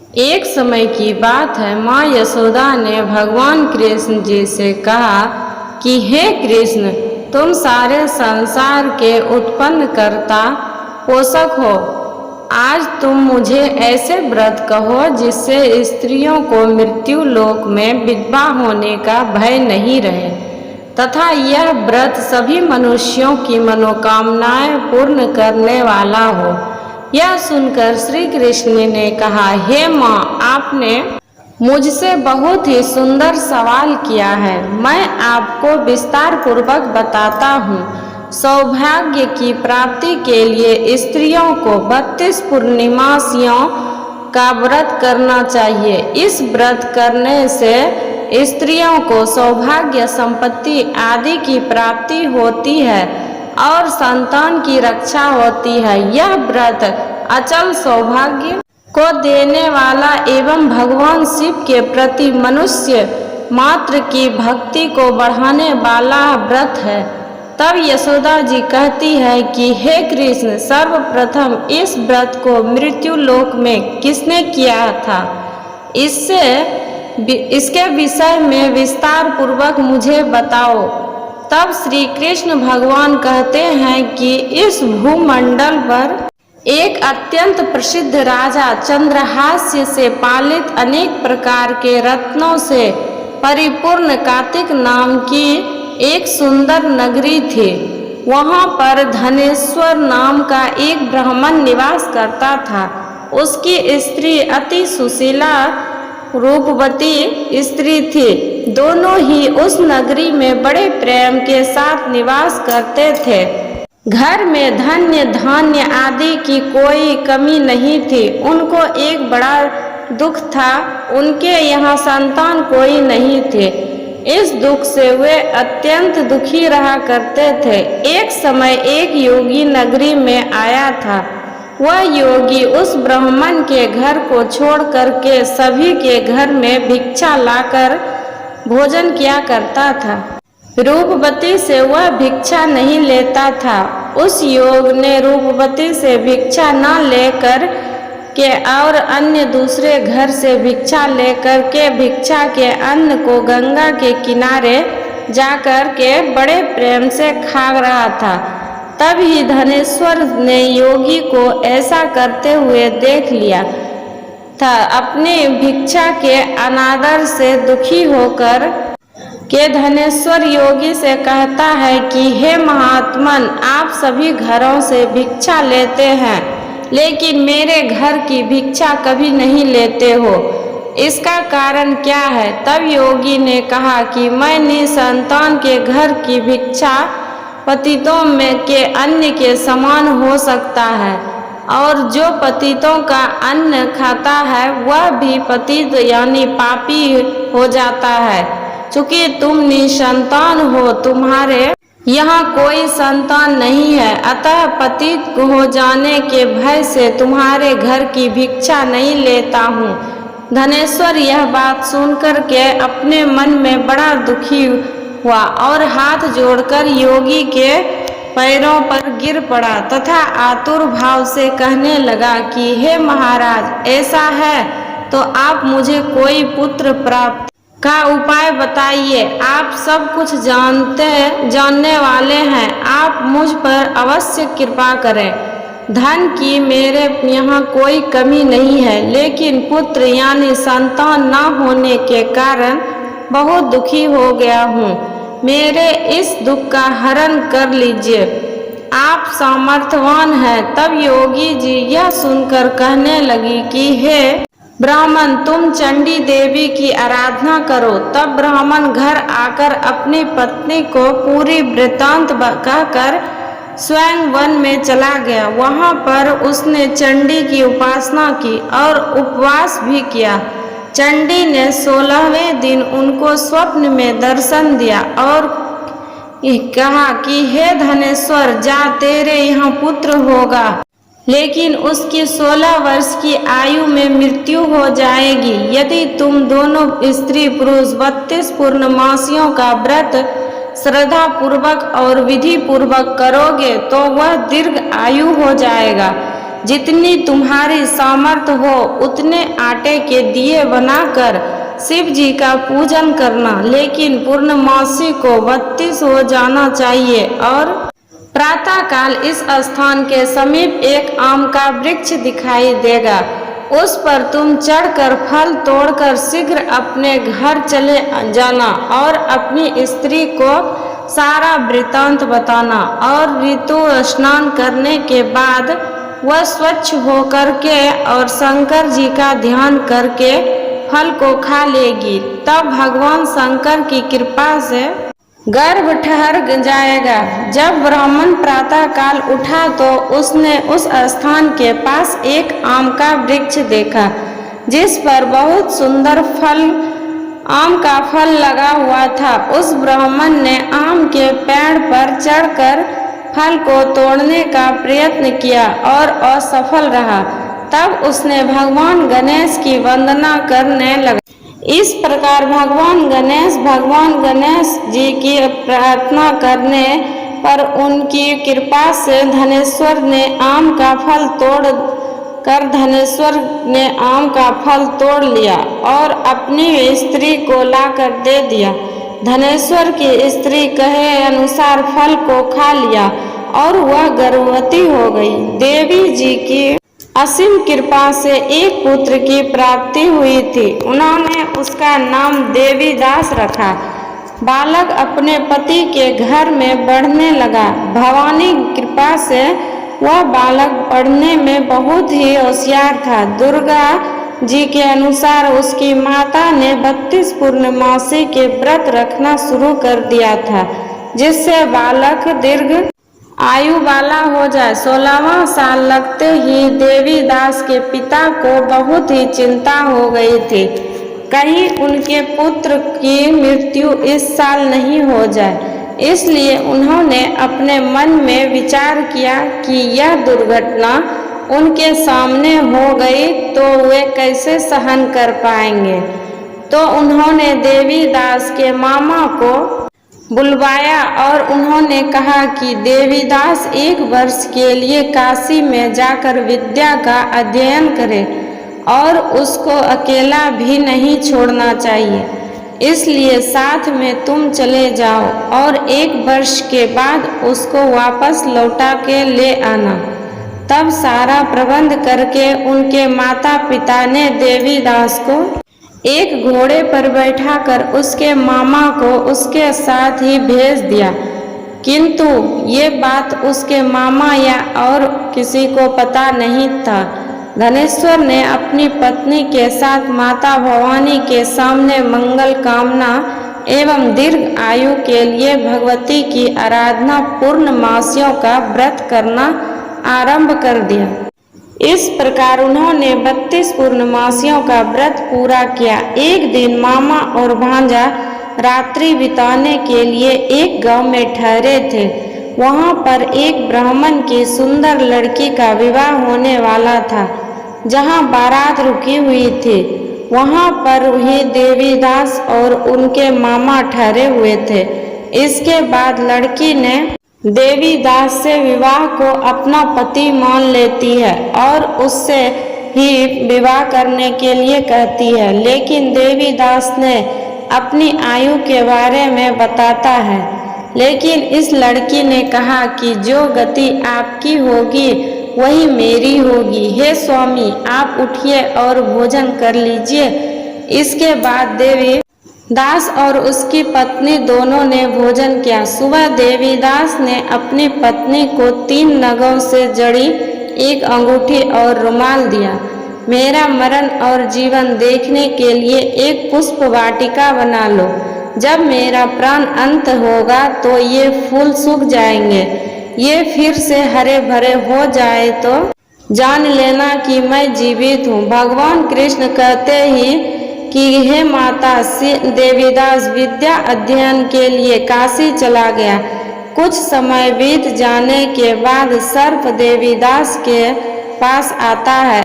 एक समय की बात है, माँ यशोदा ने भगवान कृष्ण जी से कहा कि हे कृष्ण, तुम सारे संसार के उत्पन्न करता पोषक हो। आज तुम मुझे ऐसे व्रत कहो जिससे स्त्रियों को मृत्यु लोक में विधवा होने का भय नहीं रहे तथा यह व्रत सभी मनुष्यों की मनोकामनाएं पूर्ण करने वाला हो। यह सुनकर श्री कृष्ण ने कहा, हे माँ, आपने मुझसे बहुत ही सुंदर सवाल किया है। मैं आपको विस्तार पूर्वक बताता हूँ। सौभाग्य की प्राप्ति के लिए स्त्रियों को 32 पूर्णिमासियों का व्रत करना चाहिए। इस व्रत करने से स्त्रियों को सौभाग्य, संपत्ति आदि की प्राप्ति होती है और संतान की रक्षा होती है। यह व्रत अचल सौभाग्य को देने वाला एवं भगवान शिव के प्रति मनुष्य मात्र की भक्ति को बढ़ाने वाला व्रत है। तब यशोदा जी कहती है कि हे कृष्ण, सर्वप्रथम इस व्रत को मृत्यु लोक में किसने किया था? इसके विषय में विस्तार पूर्वक मुझे बताओ। तब श्री कृष्ण भगवान कहते हैं कि इस भूमंडल पर एक अत्यंत प्रसिद्ध राजा चंद्रहास्य से पालित अनेक प्रकार के रत्नों से परिपूर्ण कातिक नाम की एक सुंदर नगरी थी। वहाँ पर धनेश्वर नाम का एक ब्राह्मण निवास करता था। उसकी स्त्री अति सुशीला रूपवती स्त्री थी। दोनों ही उस नगरी में बड़े प्रेम के साथ निवास करते थे। घर में धन्य धान्य आदि की कोई कमी नहीं थी। उनको एक बड़ा दुख था, उनके यहाँ संतान कोई नहीं थे। इस दुख से वे अत्यंत दुखी रहा करते थे। एक समय एक योगी नगरी में आया था। वह योगी उस ब्राह्मण के घर को छोड़ करके सभी के घर में भिक्षा लाकर भोजन किया करता था। रूपवती से वह भिक्षा नहीं लेता था। उस योग ने रूपवती से भिक्षा न लेकर के और अन्य दूसरे घर से भिक्षा लेकर के भिक्षा के अन्न को गंगा के किनारे जाकर के बड़े प्रेम से खा रहा था। तब ही धनेश्वर ने योगी को ऐसा करते हुए देख लिया था। अपनी भिक्षा के अनादर से दुखी होकर के धनेश्वर योगी से कहता है कि हे महात्मन, आप सभी घरों से भिक्षा लेते हैं लेकिन मेरे घर की भिक्षा कभी नहीं लेते हो, इसका कारण क्या है? तब योगी ने कहा कि मैं निसंतान के घर की भिक्षा पतितों में के अन्न के समान हो सकता है और जो पतितों का अन्न खाता है वह भी पतित यानी पापी हो जाता है। चूंकि तुम निसंतान हो, तुम्हारे यहाँ कोई संतान नहीं है, अतः पतित हो जाने के भय से तुम्हारे घर की भिक्षा नहीं लेता हूँ। धनेश्वर यह बात सुनकर के अपने मन में बड़ा दुखी हुआ और हाथ जोड़कर योगी के पैरों पर गिर पड़ा तथा आतुर भाव से कहने लगा कि हे महाराज, ऐसा है तो आप मुझे कोई पुत्र प्राप्त का उपाय बताइए। आप सब कुछ जानने वाले हैं, आप मुझ पर अवश्य कृपा करें। धन की मेरे यहाँ कोई कमी नहीं है, लेकिन पुत्र यानी संतान न होने के कारण बहुत दुखी हो गया हूँ। मेरे इस दुख का हरण कर लीजिए, आप सामर्थ्यवान हैं। तब योगी जी यह सुनकर कहने लगी कि हे ब्राह्मण, तुम चंडी देवी की आराधना करो। तब ब्राह्मण घर आकर अपनी पत्नी को पूरी वृत्तांत कहकर स्वयं वन में चला गया। वहां पर उसने चंडी की उपासना की और उपवास भी किया। चंडी ने 16वें दिन उनको स्वप्न में दर्शन दिया और कहा कि हे धनेश्वर, जा, तेरे यहाँ पुत्र होगा, लेकिन उसकी 16 वर्ष की आयु में मृत्यु हो जाएगी। यदि तुम दोनों स्त्री पुरुष 32 पूर्णमासियों का व्रत श्रद्धा पूर्वक और विधि पूर्वक करोगे तो वह दीर्घ आयु हो जाएगा। जितनी तुम्हारी सामर्थ्य हो उतने आटे के दिए बनाकर शिव जी का पूजन करना, लेकिन पूर्णमासी को 32 हो जाना चाहिए। और प्रातः काल इस स्थान के समीप एक आम का वृक्ष दिखाई देगा, उस पर तुम चढ़कर फल तोड़कर शीघ्र अपने घर चले जाना और अपनी स्त्री को सारा वृतांत बताना। और ऋतु स्नान करने के बाद वह स्वच्छ होकर के और शंकर जी का ध्यान करके फल को खा लेगी। तब भगवान शंकर की कृपा से गर्भ ठहर जाएगा। जब ब्राह्मण प्रातः काल उठा तो उसने उस स्थान के पास एक आम का वृक्ष देखा, जिस पर बहुत सुंदर आम का फल लगा हुआ था। उस ब्राह्मण ने आम के पेड़ पर चढ़कर फल को तोड़ने का प्रयत्न किया और असफल रहा। तब उसने भगवान गणेश की वंदना करने लगा। इस प्रकार भगवान गणेश जी की प्रार्थना करने पर उनकी कृपा से धनेश्वर ने आम का फल तोड़ लिया और अपनी स्त्री को लाकर दे दिया। धनेश्वर की स्त्री कहे अनुसार फल को खा लिया और वह गर्भवती हो गई। देवी जी की असीम कृपा से एक पुत्र की प्राप्ति हुई थी। उन्होंने उसका नाम देवीदास रखा। बालक अपने पति के घर में बढ़ने लगा। भवानी कृपा से वह बालक पढ़ने में बहुत ही होशियार था। दुर्गा जी के अनुसार उसकी माता ने 32 पूर्णमासी के व्रत रखना शुरू कर दिया था, जिससे बालक दीर्घ आयु वाला हो जाए। 16वां साल लगते ही देवीदास के पिता को बहुत ही चिंता हो गई थी, कहीं उनके पुत्र की मृत्यु इस साल नहीं हो जाए। इसलिए उन्होंने अपने मन में विचार किया कि यह दुर्घटना उनके सामने हो गई तो वे कैसे सहन कर पाएंगे। तो उन्होंने देवीदास के मामा को बुलवाया और उन्होंने कहा कि देवीदास 1 वर्ष के लिए काशी में जाकर विद्या का अध्ययन करे और उसको अकेला भी नहीं छोड़ना चाहिए। इसलिए साथ में तुम चले जाओ और 1 वर्ष के बाद उसको वापस लौटा के ले आना। तब सारा प्रबंध करके उनके माता पिता ने देवीदास को एक घोड़े पर बैठाकर उसके मामा को उसके साथ ही भेज दिया। किंतु ये बात उसके मामा या और किसी को पता नहीं था। धनेश्वर ने अपनी पत्नी के साथ माता भवानी के सामने मंगल कामना एवं दीर्घ आयु के लिए भगवती की आराधना पूर्णमासियों का व्रत करना आरंभ कर दिया। इस प्रकार उन्होंने 32 पूर्णमासियों का व्रत पूरा किया। एक दिन मामा और भांजा रात्रि बिताने के लिए एक गांव में ठहरे थे। वहां पर एक ब्राह्मण की सुंदर लड़की का विवाह होने वाला था। जहां बारात रुकी हुई थी वहां पर ही देवीदास और उनके मामा ठहरे हुए थे। इसके बाद लड़की ने देवीदास से विवाह को अपना पति मान लेती है और उससे ही विवाह करने के लिए कहती है। लेकिन देवीदास ने अपनी आयु के बारे में बताता है। लेकिन इस लड़की ने कहा कि जो गति आपकी होगी वही मेरी होगी। हे स्वामी, आप उठिए और भोजन कर लीजिए। इसके बाद देवीदास और उसकी पत्नी दोनों ने भोजन किया। सुबह देवीदास ने अपनी पत्नी को 3 नगों से जड़ी एक अंगूठी और रुमाल दिया। मेरा मरण और जीवन देखने के लिए एक पुष्प वाटिका बना लो। जब मेरा प्राण अंत होगा तो ये फूल सूख जाएंगे, ये फिर से हरे भरे हो जाए तो जान लेना कि मैं जीवित हूँ। भगवान कृष्ण कहते ही कि हे माता, देवीदास विद्या अध्ययन के लिए काशी चला गया। कुछ समय बीत जाने के बाद सर्प देवीदास के पास आता है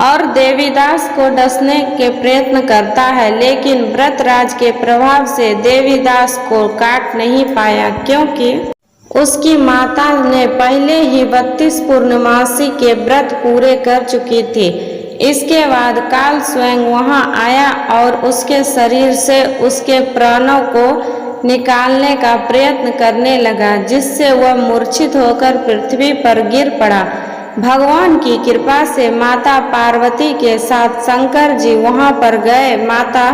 और देवीदास को डसने के प्रयत्न करता है, लेकिन व्रतराज के प्रभाव से देवीदास को काट नहीं पाया, क्योंकि उसकी माता ने पहले ही 32 पूर्णमासी के व्रत पूरे कर चुकी थी। इसके बाद काल स्वयं वहां आया और उसके शरीर से उसके प्राणों को निकालने का प्रयत्न करने लगा, जिससे वह मूर्छित होकर पृथ्वी पर गिर पड़ा। भगवान की कृपा से माता पार्वती के साथ शंकर जी वहां पर गए। माता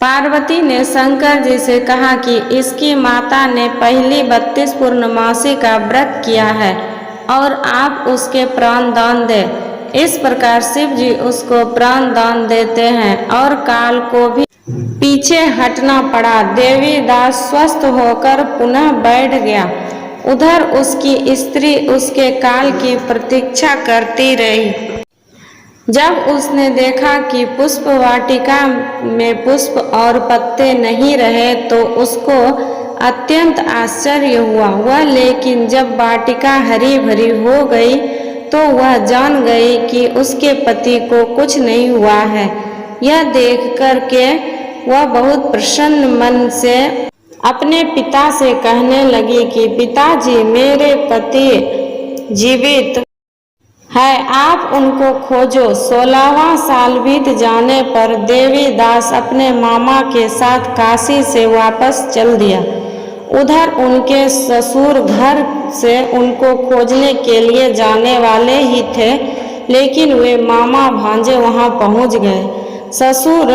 पार्वती ने शंकर जी से कहा कि इसकी माता ने पहली 32 पूर्णमासी का व्रत किया है और आप उसके प्राण दान दें। इस प्रकार शिव जी उसको प्राण दान देते हैं और काल को भी पीछे हटना पड़ा। देवी दास स्वस्थ होकर पुनः बैठ गया। उधर उसकी स्त्री उसके काल की प्रतीक्षा करती रही। जब उसने देखा कि पुष्प वाटिका में पुष्प और पत्ते नहीं रहे तो उसको अत्यंत आश्चर्य हुआ। वह लेकिन जब वाटिका हरी भरी हो गई तो वह जान गई कि उसके पति को कुछ नहीं हुआ है। यह देख कर के वह बहुत प्रसन्न मन से अपने पिता से कहने लगी कि पिताजी, मेरे पति जीवित है, आप उनको खोजो। 16वां साल बीत जाने पर देवी दास अपने मामा के साथ काशी से वापस चल दिया। उधर उनके ससुर घर से उनको खोजने के लिए जाने वाले ही थे, लेकिन वे मामा भांजे वहां पहुंच गए। ससुर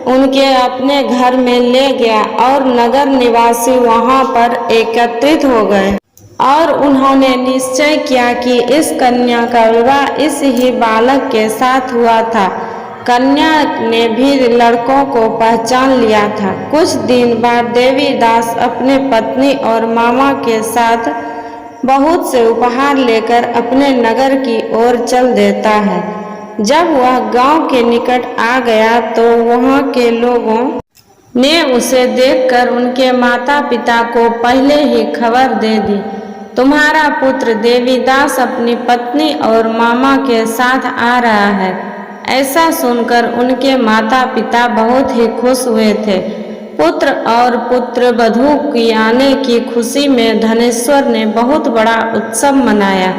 उनके अपने घर में ले गया और नगर निवासी वहां पर एकत्रित हो गए और उन्होंने निश्चय किया कि इस कन्या का विवाह इस ही बालक के साथ हुआ था। कन्या ने भी लड़कों को पहचान लिया था। कुछ दिन बाद देवी दास अपने पत्नी और मामा के साथ बहुत से उपहार लेकर अपने नगर की ओर चल देता है। जब वह गांव के निकट आ गया तो वहां के लोगों ने उसे देखकर उनके माता पिता को पहले ही खबर दे दी, तुम्हारा पुत्र देवीदास अपनी पत्नी और मामा के साथ आ रहा है। ऐसा सुनकर उनके माता पिता बहुत ही खुश हुए थे। पुत्र और पुत्र वधू की आने की खुशी में धनेश्वर ने बहुत बड़ा उत्सव मनाया।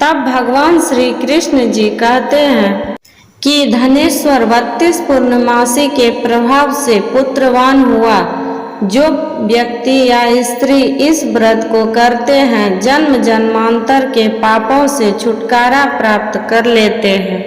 तब भगवान श्री कृष्ण जी कहते हैं कि धनेश्वर 32 पूर्णमासी के प्रभाव से पुत्रवान हुआ। जो व्यक्ति या स्त्री इस व्रत को करते हैं, जन्म जन्मांतर के पापों से छुटकारा प्राप्त कर लेते हैं।